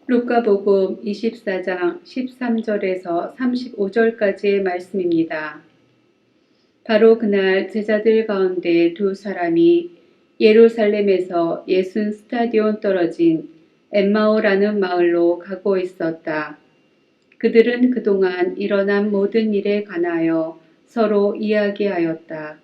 루카복음 24장 13절에서 35절까지의 말씀입니다. 바로 그날 제자들 가운데 두 사람이 예루살렘에서 예순 스타디온 떨어진 엠마오라는 마을로 가고 있었다. 그들은 그동안 일어난 모든 일에 관하여 서로 이야기하였다.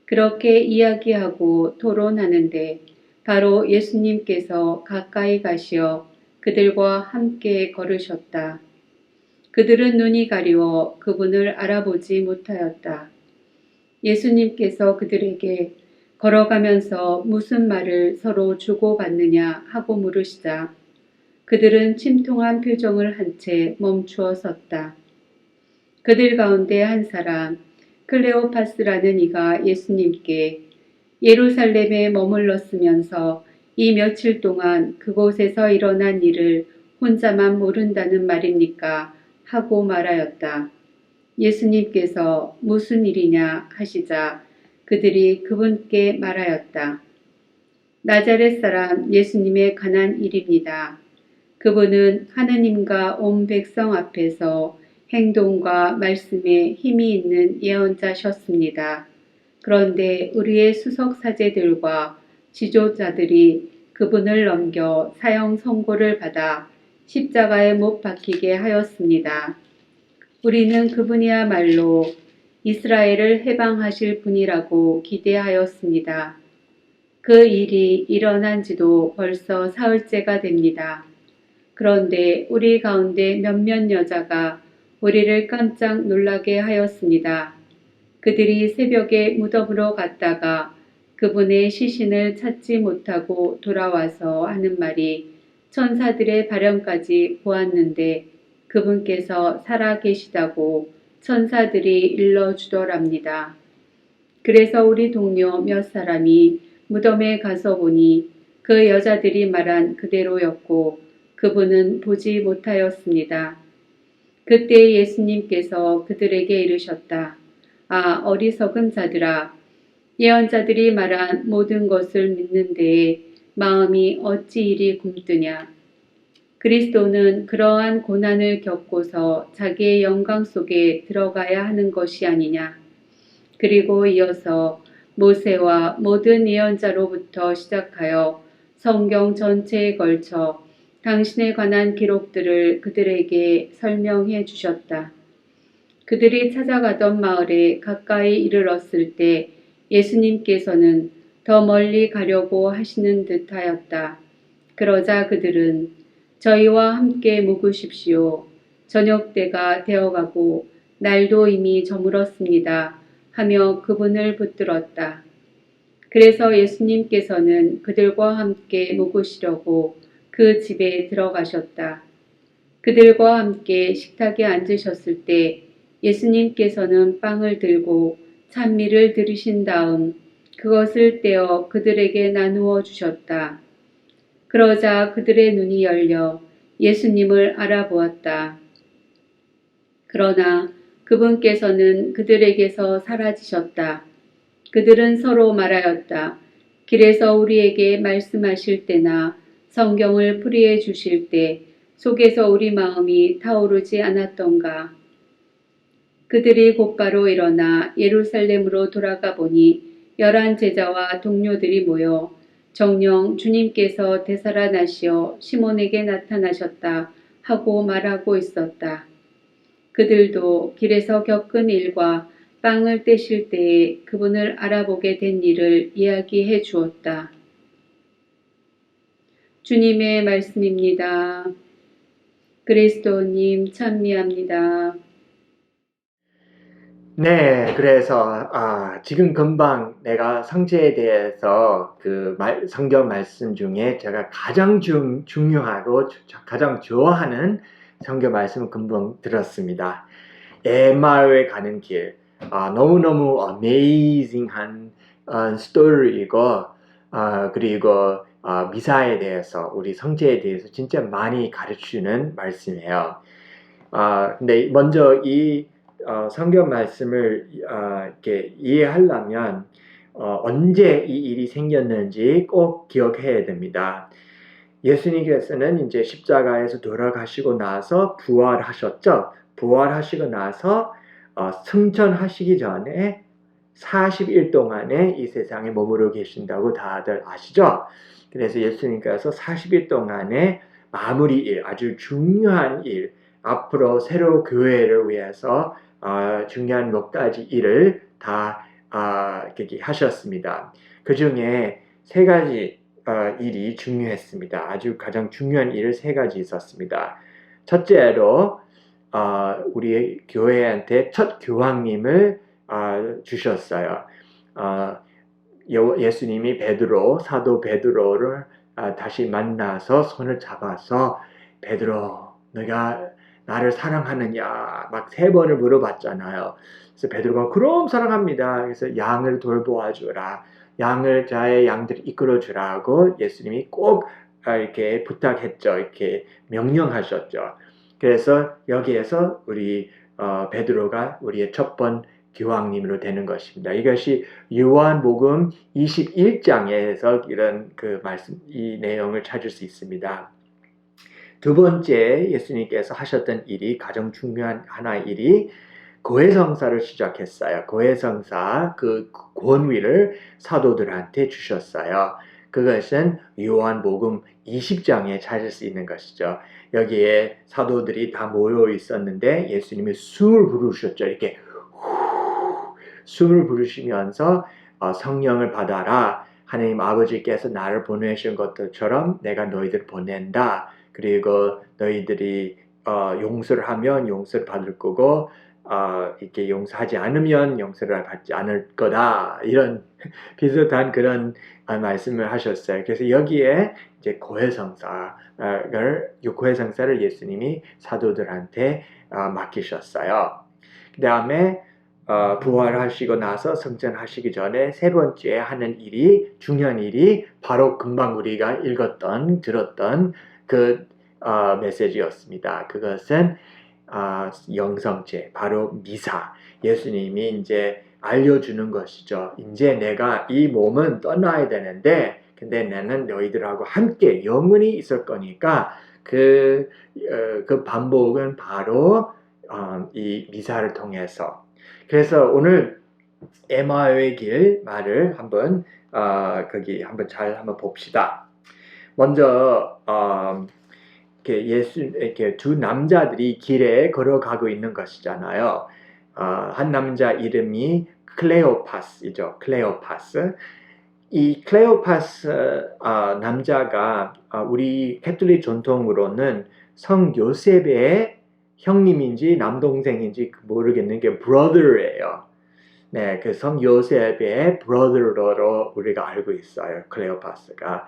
그렇게 이야기하고 토론하는데 바로 예수님께서 가까이 가시어 그들과 함께 걸으셨다. 그들은 눈이 가리워 그분을 알아보지 못하였다. 예수님께서 그들에게 걸어가면서 무슨 말을 서로 주고받느냐 하고 물으시자 그들은 침통한 표정을 한 채 멈추어 섰다. 그들 가운데 한 사람 클레오파스라는 이가 예수님께 예루살렘에 머물렀으면서 이 며칠 동안 그곳에서 일어난 일을 혼자만 모른다는 말입니까? 하고 말하였다. 예수님께서 무슨 일이냐 하시자 그들이 그분께 말하였다. 나자렛 사람 예수님의 관한 일입니다. 그분은 하느님과 온 백성 앞에서 행동과 말씀에 힘이 있는 예언자셨습니다. 그런데 우리의 수석 사제들과 지도자들이 그분을 넘겨 사형 선고를 받아 십자가에 못 박히게 하였습니다. 우리는 그분이야말로 이스라엘을 해방하실 분이라고 기대하였습니다. 그 일이 일어난 지도 벌써 사흘째가 됩니다. 그런데 우리 가운데 몇몇 여자가 우리를 깜짝 놀라게 하였습니다. 그들이 새벽에 무덤으로 갔다가 그분의 시신을 찾지 못하고 돌아와서 하는 말이 천사들의 발현까지 보았는데 그분께서 살아 계시다고 천사들이 일러주더랍니다. 그래서 우리 동료 몇 사람이 무덤에 가서 보니 그 여자들이 말한 그대로였고 그분은 보지 못하였습니다. 그때 예수님께서 그들에게 이르셨다. 아, 어리석은 자들아, 예언자들이 말한 모든 것을 믿는 데에 마음이 어찌 이리 굼뜨냐. 그리스도는 그러한 고난을 겪고서 자기의 영광 속에 들어가야 하는 것이 아니냐. 그리고 이어서 모세와 모든 예언자로부터 시작하여 성경 전체에 걸쳐 당신에 관한 기록들을 그들에게 설명해 주셨다. 그들이 찾아가던 마을에 가까이 이르렀을 때 예수님께서는 더 멀리 가려고 하시는 듯하였다. 그러자 그들은 저희와 함께 묵으십시오. 저녁 때가 되어가고 날도 이미 저물었습니다. 하며 그분을 붙들었다. 그래서 예수님께서는 그들과 함께 묵으시려고 그 집에 들어가셨다. 그들과 함께 식탁에 앉으셨을 때 예수님께서는 빵을 들고 찬미를 들으신 다음 그것을 떼어 그들에게 나누어 주셨다. 그러자 그들의 눈이 열려 예수님을 알아보았다. 그러나 그분께서는 그들에게서 사라지셨다. 그들은 서로 말하였다. 길에서 우리에게 말씀하실 때나 성경을 풀이해 주실 때 속에서 우리 마음이 타오르지 않았던가. 그들이 곧바로 일어나 예루살렘으로 돌아가 보니 11 제자와 동료들이 모여 정녕 주님께서 되살아나시어 시몬에게 나타나셨다 하고 말하고 있었다. 그들도 길에서 겪은 일과 빵을 떼실 때에 그분을 알아보게 된 일을 이야기해 주었다. 주님의 말씀입니다. 그리스도님 찬미합니다. 네, 그래서 지금 금방 내가 성체에 대해서 성경 말씀 중에 제가 가장 중요하고 가장 좋아하는 성경 말씀을 금방 들었습니다. 엠마오에 가는 길, 너무너무 어메이징한 스토리이고 그리고 미사에 대해서 우리 성체에 대해서 진짜 많이 가르치는 말씀이에요. 근데 먼저 이 성경 말씀을 이렇게 이해하려면 언제 이 일이 생겼는지 꼭 기억해야 됩니다. 예수님께서는 이제 십자가에서 돌아가시고 나서 부활하셨죠. 부활하시고 나서 승천하시기 전에 40일 동안에 이 세상에 머무르고 계신다고 다들 아시죠? 그래서 예수님께서 40일 동안에 마무리 일, 아주 중요한 일, 앞으로 새로 교회를 위해서 중요한 몇 가지 일을 다 하셨습니다. 그 중에 세 가지 일이 중요했습니다. 아주 가장 중요한 일을 세 가지 있었습니다. 첫째로 우리 교회한테 첫 교황님을 주셨어요. 예수님이 사도 베드로를 다시 만나서 손을 잡아서 베드로, 너가 나를 사랑하느냐 막 3번을 물어봤잖아요. 그래서 베드로가 그럼 사랑합니다. 그래서 양을 돌보아 주라. 자의 양들을 이끌어 주라고 예수님이 꼭 이렇게 부탁했죠. 이렇게 명령하셨죠. 그래서 여기에서 우리 베드로가 우리의 첫번 교황님으로 되는 것입니다. 이것이 요한복음 21장에서 이런 이 내용을 찾을 수 있습니다. 두 번째 예수님께서 하셨던 일이 가장 중요한 하나의 일이 고해성사를 시작했어요. 고해성사 그 권위를 사도들한테 주셨어요. 그것은 요한복음 20장에 찾을 수 있는 것이죠. 여기에 사도들이 다 모여 있었는데 예수님이 숨을 부르셨죠. 이렇게 숨을 부르시면서 성령을 받아라. 하나님 아버지께서 나를 보내신 것처럼 내가 너희들을 보낸다. 그리고 너희들이 용서를 하면 용서를 받을 거고 이렇게 용서하지 않으면 용서를 받지 않을 거다. 이런 비슷한 그런 말씀을 하셨어요. 그래서 여기에 이제 고해성사를 예수님이 사도들한테 맡기셨어요. 그 다음에 부활하시고 나서 승천하시기 전에 세 번째 하는 일이, 중요한 일이 바로 금방 우리가 들었던 그 메시지였습니다. 그것은 영성제, 바로 미사. 예수님이 이제 알려주는 것이죠. 이제 내가 이 몸은 떠나야 되는데, 근데 나는 너희들하고 함께 영원히 있을 거니까 그 반복은 바로 이 미사를 통해서. 그래서 오늘 에마오의 길 말을 한번 한번 봅시다. 먼저 이렇게 두 남자들이 길에 걸어가고 있는 것이잖아요. 한 남자 이름이 클레오파스이죠. 클레오파스. 이 클레오파스 남자가 우리 캐톨릭 전통으로는 성 요셉의 형님인지 남동생인지 모르겠는 게 brother예요. 네, 그 성 요셉의 brother로 우리가 알고 있어요. 클레오파스가.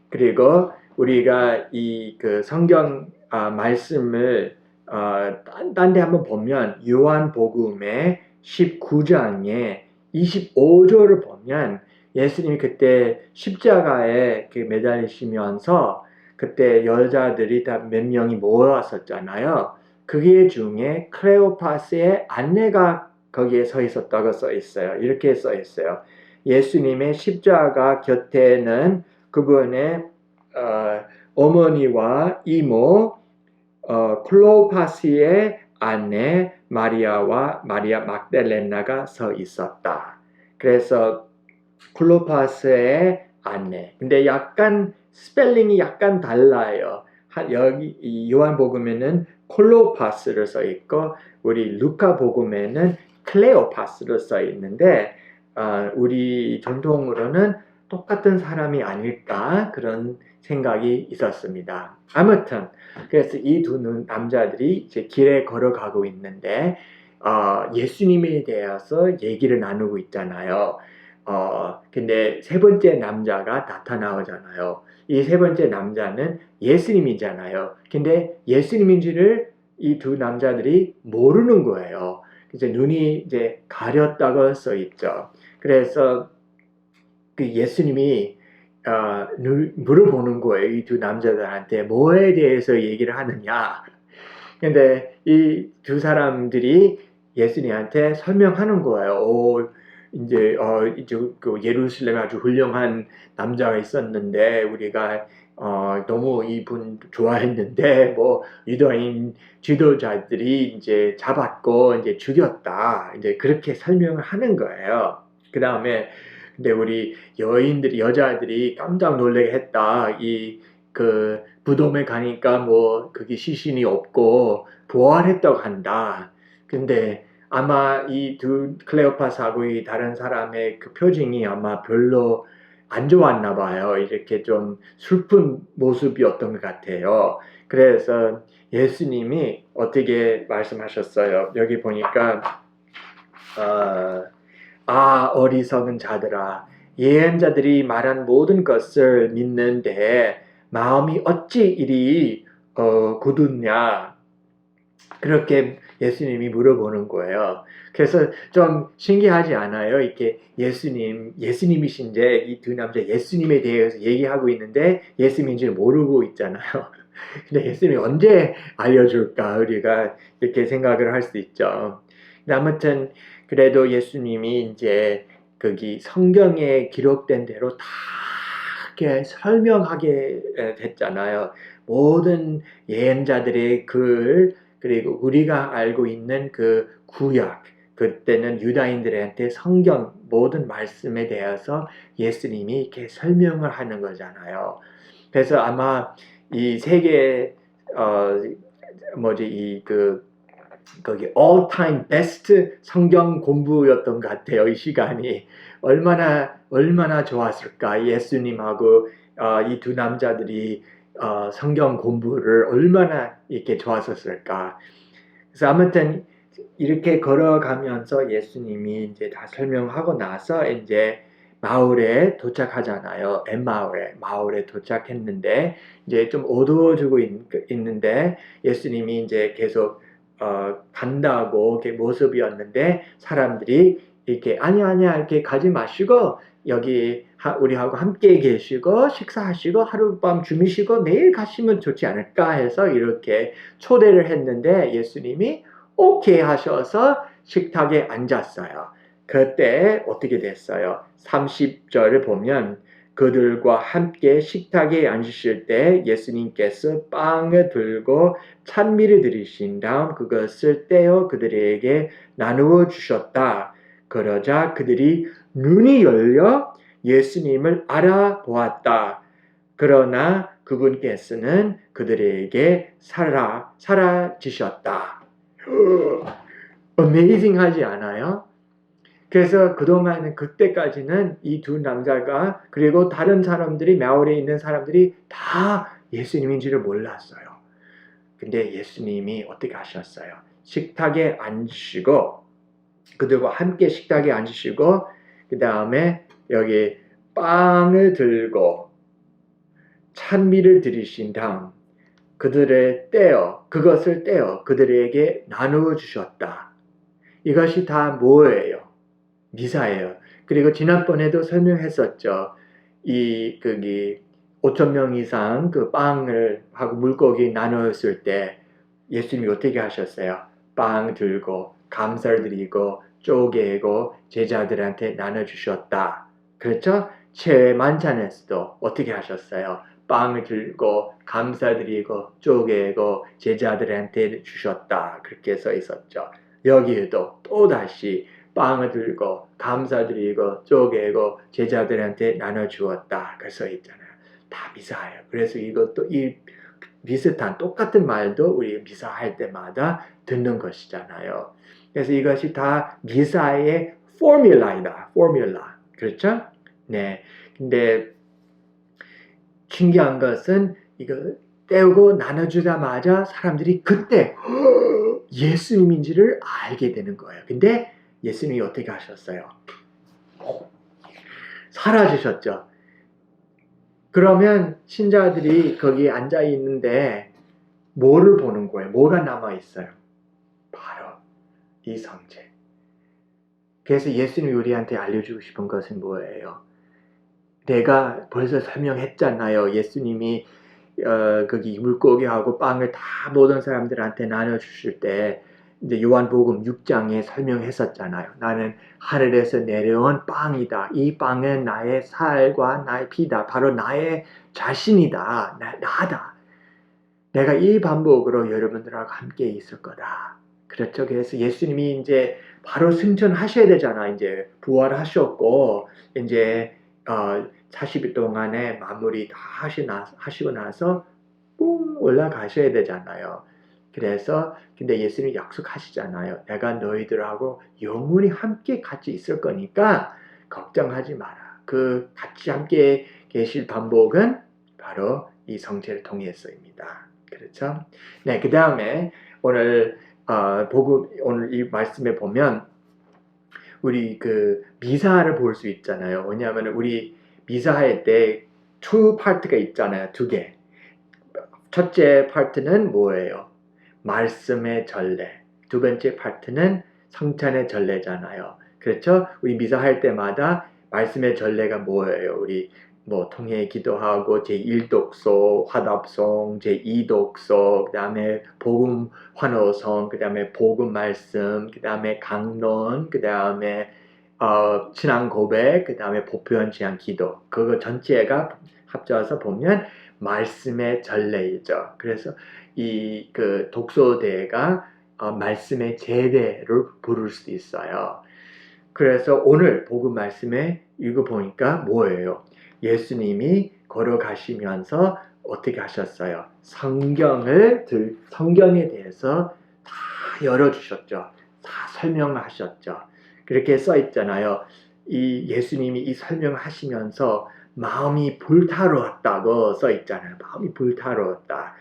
그리고 우리가 이 성경 말씀을 딴 데 한번 보면 요한복음의 19장에 25절을 보면 예수님이 그때 십자가에 매달리시면서 그때 여자들이 다 몇 명이 모였었잖아요. 그게 중에 클레오파스의 아내가 거기에 서 있었다고 써 있어요. 이렇게 써 있어요. 예수님의 십자가 곁에는 그분의 어머니와 이모 클레오파스의 아내 마리아와 마리아 막달레나가 서 있었다. 그래서 클레오파스의 아내. 근데 약간 스펠링이 약간 달라요. 여기 이 요한복음에는 클레오파스를 써 있고 우리 루카복음에는 클레오파스로 써 있는데 우리 전통으로는 똑같은 사람이 아닐까 그런 생각이 있었습니다. 아무튼 그래서 이 두 남자들이 이제 길에 걸어가고 있는데 예수님에 대해서 얘기를 나누고 있잖아요. 근데 세 번째 남자가 나타나오잖아요. 이 세 번째 남자는 예수님이잖아요. 근데 예수님인지를 이 두 남자들이 모르는 거예요. 그래서 눈이 이제 가렸다고 써 있죠. 그래서 그 예수님이 물어보는 거예요. 이 두 남자들한테 뭐에 대해서 얘기를 하느냐. 근데 이 두 사람들이 예수님한테 설명하는 거예요. 이제 그 예루살렘에 아주 훌륭한 남자가 있었는데 우리가 너무 이분 좋아했는데 뭐 유대인 지도자들이 이제 잡았고 이제 죽였다. 이제 그렇게 설명을 하는 거예요. 그 다음에 근데 우리 여자들이 깜짝 놀라게 했다. 그 무덤에 가니까 뭐 그게 시신이 없고 부활했다고 한다. 근데 아마 이 두 클레오파스하고 이 다른 사람의 그 표정이 아마 별로 안 좋았나 봐요. 이렇게 좀 슬픈 모습이었던 것 같아요. 그래서 예수님이 어떻게 말씀하셨어요? 여기 보니까 어리석은 자들아, 예언자들이 말한 모든 것을 믿는데 마음이 어찌 이리 굳었냐? 그렇게 예수님이 물어보는 거예요. 그래서 좀 신기하지 않아요? 이렇게 예수님이신데 이 두 남자 예수님에 대해서 얘기하고 있는데 예수님인지를 모르고 있잖아요. 근데 예수님이 언제 알려줄까? 우리가 이렇게 생각을 할 수 있죠. 아무튼 그래도 예수님이 이제 거기 성경에 기록된 대로 다 이렇게 설명하게 됐잖아요. 모든 예언자들의 글 그리고 우리가 알고 있는 그 구약 그때는 유다인들한테 성경 모든 말씀에 대해서 예수님이 이렇게 설명을 하는 거잖아요. 그래서 아마 이 세계 거기 all time best 성경 공부였던 것 같아요. 이 시간이 얼마나 좋았을까. 예수님하고 이 두 남자들이 성경 공부를 얼마나 이렇게 좋았었을까. 그래서 아무튼 이렇게 걸어가면서 예수님이 이제 다 설명하고 나서 이제 마을에 도착하잖아요. 마을에 도착했는데 이제 좀 어두워지고 있는데 예수님이 이제 계속 간다고 이렇게 모습이었는데 사람들이 이렇게 아니야 이렇게 가지 마시고 여기 우리하고 함께 계시고 식사하시고 하룻밤 주무시고 내일 가시면 좋지 않을까 해서 이렇게 초대를 했는데 예수님이 오케이 하셔서 식탁에 앉았어요. 그때 어떻게 됐어요? 30절을 보면 그들과 함께 식탁에 앉으실 때 예수님께서 빵을 들고 찬미를 드리신 다음 그것을 떼어 그들에게 나누어 주셨다. 그러자 그들이 눈이 열려 예수님을 알아보았다. 그러나 그분께서는 그들에게 사라지셨다. 어메이징하지 않아요? 그래서 그동안은 그때까지는 이 두 남자가 그리고 다른 사람들이 마을에 있는 사람들이 다 예수님인지를 몰랐어요. 근데 예수님이 어떻게 하셨어요? 식탁에 앉으시고 그들과 함께 식탁에 앉으시고 그 다음에 여기 빵을 들고 찬미를 드리신 다음 그것을 떼어 그들에게 나누어 주셨다. 이것이 다 뭐예요? 미사예요. 그리고 지난번에도 설명했었죠. 거기 5,000명 이상 그 빵을 하고 물고기 나누었을 때 예수님이 어떻게 하셨어요? 빵 들고 감사를 드리고 쪼개고 제자들한테 나눠주셨다. 그렇죠? 최후의 만찬에서도 어떻게 하셨어요? 빵을 들고 감사드리고 쪼개고 제자들한테 주셨다. 그렇게 써 있었죠. 여기에도 또다시 빵을 들고 감사드리고 쪼개고 제자들한테 나눠주었다. 그 써 있잖아요. 다 미사예요. 그래서 이것도 이 비슷한 똑같은 말도 우리 미사할 때마다 듣는 것이잖아요. 그래서 이것이 다 미사의 포뮬라이다. 포뮬라. 그렇죠? 네. 근데 신기한 것은 이거 떼우고 나눠주자마자 사람들이 그때 예수님인지를 알게 되는 거예요. 근데 예수님이 어떻게 하셨어요? 사라지셨죠. 그러면 신자들이 거기 앉아 있는데 뭐를 보는 거예요? 뭐가 남아 있어요? 바로 이 성체. 그래서 예수님이 우리한테 알려주고 싶은 것은 뭐예요? 내가 벌써 설명했잖아요. 예수님이 거기 물고기하고 빵을 다 모든 사람들한테 나눠주실 때 이제 요한복음 6장에 설명했었잖아요. 나는 하늘에서 내려온 빵이다. 이 빵은 나의 살과 나의 피다. 바로 나의 자신이다. 나다. 내가 이 반복으로 여러분들하고 함께 있을 거다. 그렇죠. 그래서 예수님이 이제 바로 승천하셔야 되잖아. 이제 부활하셨고 이제 40일 동안에 마무리 다 하시고 나서 뿡 올라가셔야 되잖아요. 그래서 근데 예수님이 약속하시잖아요. 내가 너희들하고 영원히 함께 같이 있을 거니까 걱정하지 마라. 그 같이 함께 계실 반복은 바로 이 성체를 통해서입니다. 그렇죠? 네, 그 다음에 오늘 오늘 이 말씀에 보면 우리 그 미사를 볼 수 있잖아요. 왜냐하면 우리 미사할 때 two 파트가 있잖아요. 두 개. 첫째 파트는 뭐예요? 말씀의 전례. 두 번째 파트는 성찬의 전례잖아요. 그렇죠? 우리 미사할 때마다 말씀의 전례가 뭐예요? 우리 뭐 통해 기도하고 제1독서, 화답송, 제2독서, 그 다음에 복음 환호성, 그 다음에 복음 말씀, 그 다음에 강론, 그 다음에 신앙 고백, 그 다음에 보편 제한 기도. 그거 전체가 합쳐서 보면 말씀의 전례이죠. 그래서 이 그 독서대가 말씀의 제대를 부를 수도 있어요. 그래서 오늘 복음 말씀에 읽어보니까 뭐예요? 예수님이 걸어가시면서 어떻게 하셨어요? 성경에 대해서 다 열어주셨죠. 다 설명하셨죠. 그렇게 써 있잖아요. 이 예수님이 이 설명하시면서 마음이 불타러웠다고 써 있잖아요. 마음이 불타러웠다.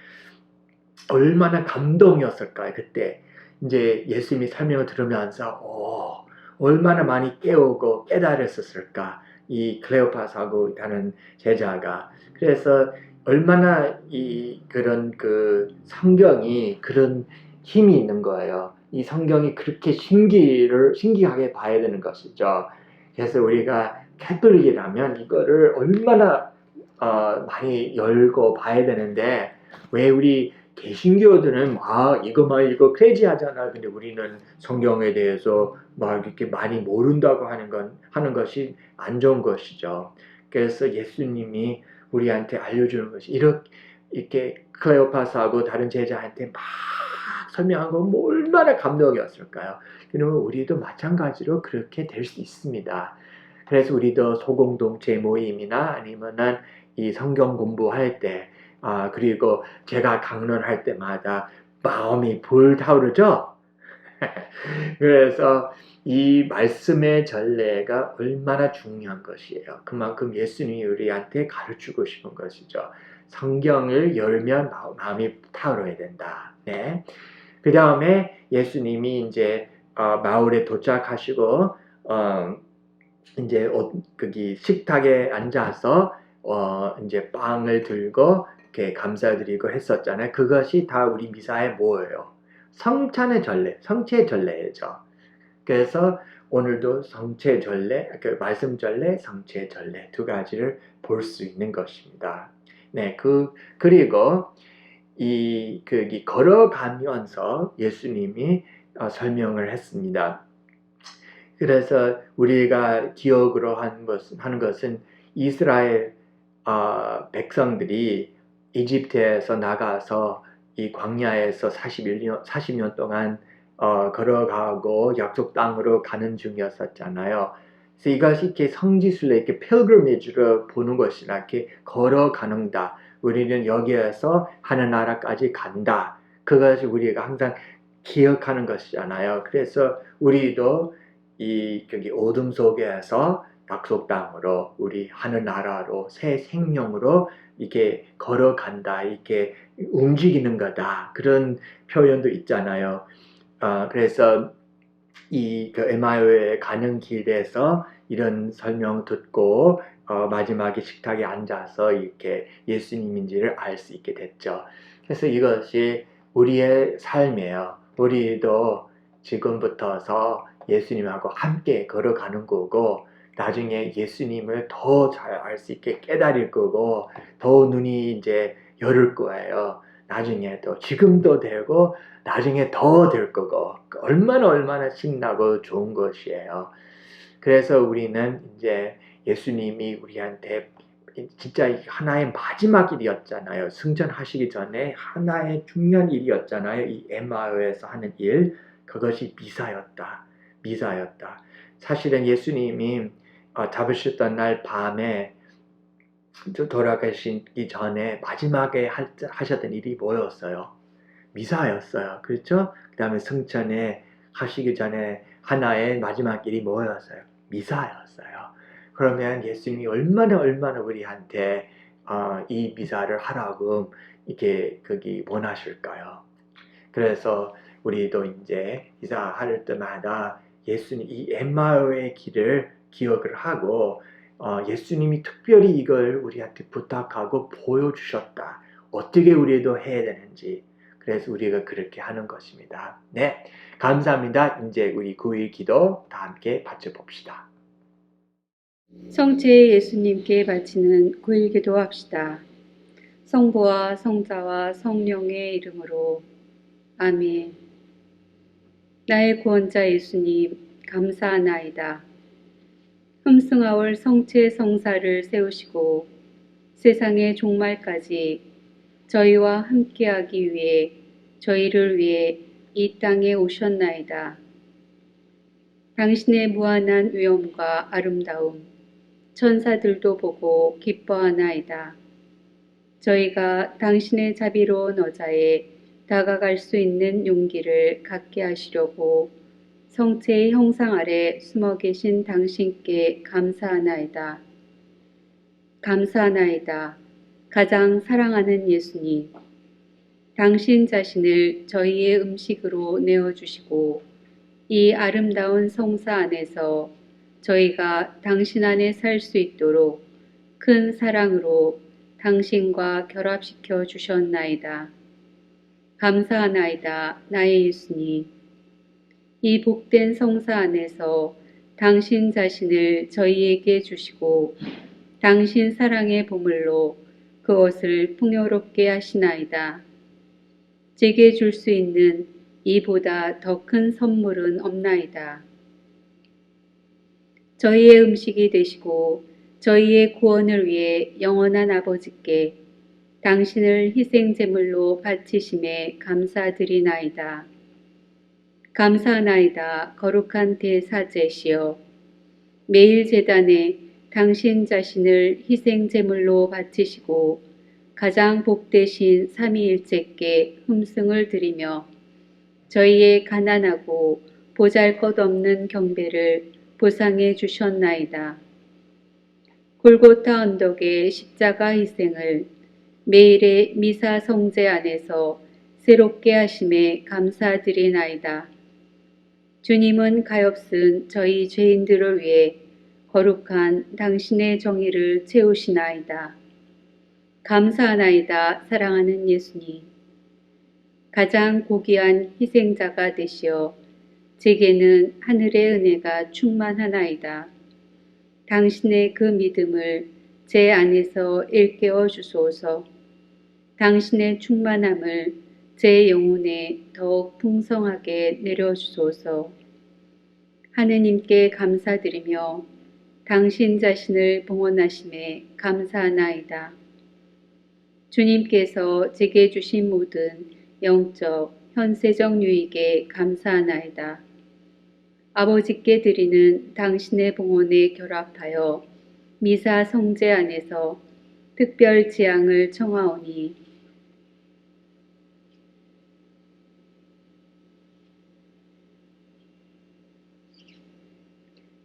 얼마나 감동이었을까요? 그때 이제 예수님이 설명을 들으면서 얼마나 많이 깨우고 깨달았었을까? 이 클레오파스하고 다른 제자가. 그래서 얼마나 그런 그 성경이 그런 힘이 있는 거예요. 이 성경이 그렇게 신기하게 봐야 되는 것이죠. 그래서 우리가 캐톨릭이라면 이거를 얼마나 많이 열고 봐야 되는데 왜 우리 개신교들은 이거 크레이지하잖아. 근데 우리는 성경에 대해서 막 이렇게 많이 모른다고 하는 것이 안 좋은 것이죠. 그래서 예수님이 우리한테 알려주는 것이 이렇게 클레오파스하고 다른 제자한테 막 설명한 건 얼마나 감동이었을까요? 그러면 우리도 마찬가지로 그렇게 될 수 있습니다. 그래서 우리도 소공동체 모임이나 아니면은 이 성경 공부할 때 그리고 제가 강론할 때마다 마음이 불타오르죠? 그래서 이 말씀의 전례가 얼마나 중요한 것이에요. 그만큼 예수님이 우리한테 가르치고 싶은 것이죠. 성경을 열면 마음이 타오르야 된다. 네. 그 다음에 예수님이 이제 마을에 도착하시고 이제 거기 식탁에 앉아서 이제 빵을 들고 이렇게 감사드리고 했었잖아요. 그것이 다 우리 미사에 뭐예요? 성찬의 전례, 성체의 전례죠. 그래서 오늘도 성체 전례, 말씀 전례, 성체 전례 두 가지를 볼 수 있는 것입니다. 네, 그리고 거기 걸어가면서 예수님이 설명을 했습니다. 그래서 우리가 기억으로 하는 것은 이스라엘 백성들이 이집트에서 나가서 이 광야에서 40년 동안 걸어가고 약속 땅으로 가는 중이었었잖아요. 그래서 이것이 이렇게 성지순례, 이렇게 필그리미지로 보는 것이라 이렇게 걸어가는다. 우리는 여기에서 하늘나라까지 간다. 그것이 우리가 항상 기억하는 것이잖아요. 그래서 우리도 여기 어둠 속에서 약속 땅으로 우리 하늘나라로 새 생명으로 이렇게 걸어간다. 이렇게 움직이는 거다. 그런 표현도 있잖아요. 그래서 그 에마오에 가는 길에서 이런 설명 듣고 마지막에 식탁에 앉아서 이렇게 예수님인지를 알 수 있게 됐죠. 그래서 이것이 우리의 삶이에요. 우리도 지금부터서 예수님하고 함께 걸어가는 거고 나중에 예수님을 더 잘 알 수 있게 깨달을 거고 더 눈이 이제 열릴 거예요. 나중에도 지금도 되고 나중에 더 될 거고 얼마나 신나고 좋은 것이에요. 그래서 우리는 이제 예수님이 우리한테 진짜 하나의 마지막 일이었잖아요. 승천하시기 전에 하나의 중요한 일이었잖아요. 이 엠마오에서 하는 일, 그것이 미사였다. 미사였다. 사실은 예수님이 잡으셨던 날 밤에 돌아가시기 전에 마지막에 하셨던 일이 뭐였어요? 미사였어요. 그렇죠? 그 다음에 승천에 하시기 전에 하나의 마지막 일이 뭐였어요? 미사였어요. 그러면 예수님이 얼마나 우리한테 이 미사를 하라고 이렇게 거기 원하실까요? 그래서 우리도 이제 미사할 때마다 예수님 이 엠마오의 길을 기억을 하고 예수님이 특별히 이걸 우리한테 부탁하고 보여주셨다. 어떻게 우리도 해야 되는지. 그래서 우리가 그렇게 하는 것입니다. 네, 감사합니다. 이제 우리 9일 기도 다 함께 바쳐봅시다. 성체 예수님께 바치는 9일 기도합시다. 성부와 성자와 성령의 이름으로 아멘. 나의 구원자 예수님 감사하나이다. 흠승하올 성체 성사를 세우시고 세상의 종말까지 저희와 함께하기 위해 저희를 위해 이 땅에 오셨나이다. 당신의 무한한 위엄과 아름다움 천사들도 보고 기뻐하나이다. 저희가 당신의 자비로운 어자에 다가갈 수 있는 용기를 갖게 하시려고 성체의 형상 아래 숨어 계신 당신께 감사하나이다. 감사하나이다. 가장 사랑하는 예수님, 당신 자신을 저희의 음식으로 내어주시고 이 아름다운 성사 안에서 저희가 당신 안에 살 수 있도록 큰 사랑으로 당신과 결합시켜 주셨나이다. 감사하나이다, 나의 예수님. 이 복된 성사 안에서 당신 자신을 저희에게 주시고 당신 사랑의 보물로 그것을 풍요롭게 하시나이다. 제게 줄 수 있는 이보다 더 큰 선물은 없나이다. 저희의 음식이 되시고 저희의 구원을 위해 영원한 아버지께 당신을 희생제물로 바치심에 감사드리나이다. 감사하나이다. 거룩한 대사제시여, 매일 제단에 당신 자신을 희생제물로 바치시고 가장 복되신 삼위일체께 흠승을 드리며 저희의 가난하고 보잘것없는 경배를 보상해 주셨나이다. 골고타 언덕의 십자가 희생을 매일의 미사 성제 안에서 새롭게 하심에 감사드리나이다. 주님은 가엾은 저희 죄인들을 위해 거룩한 당신의 정의를 채우시나이다. 감사하나이다, 사랑하는 예수님. 가장 고귀한 희생자가 되시어 제게는 하늘의 은혜가 충만하나이다. 당신의 그 믿음을 제 안에서 일깨워 주소서. 당신의 충만함을 제 영혼에 더욱 풍성하게 내려주소서. 하느님께 감사드리며 당신 자신을 봉헌하심에 감사하나이다. 주님께서 제게 주신 모든 영적, 현세적 유익에 감사하나이다. 아버지께 드리는 당신의 봉헌에 결합하여 미사 성제 안에서 특별 지향을 청하오니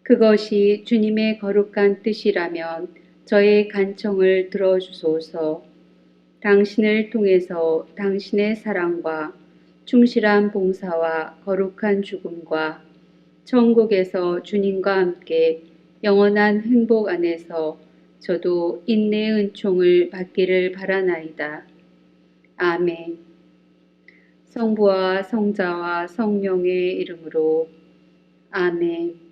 그것이 주님의 거룩한 뜻이라면 저의 간청을 들어주소서. 당신을 통해서 당신의 사랑과 충실한 봉사와 거룩한 죽음과 천국에서 주님과 함께 영원한 행복 안에서 저도 인내의 은총을 받기를 바라나이다. 아멘. 성부와 성자와 성령의 이름으로 아멘.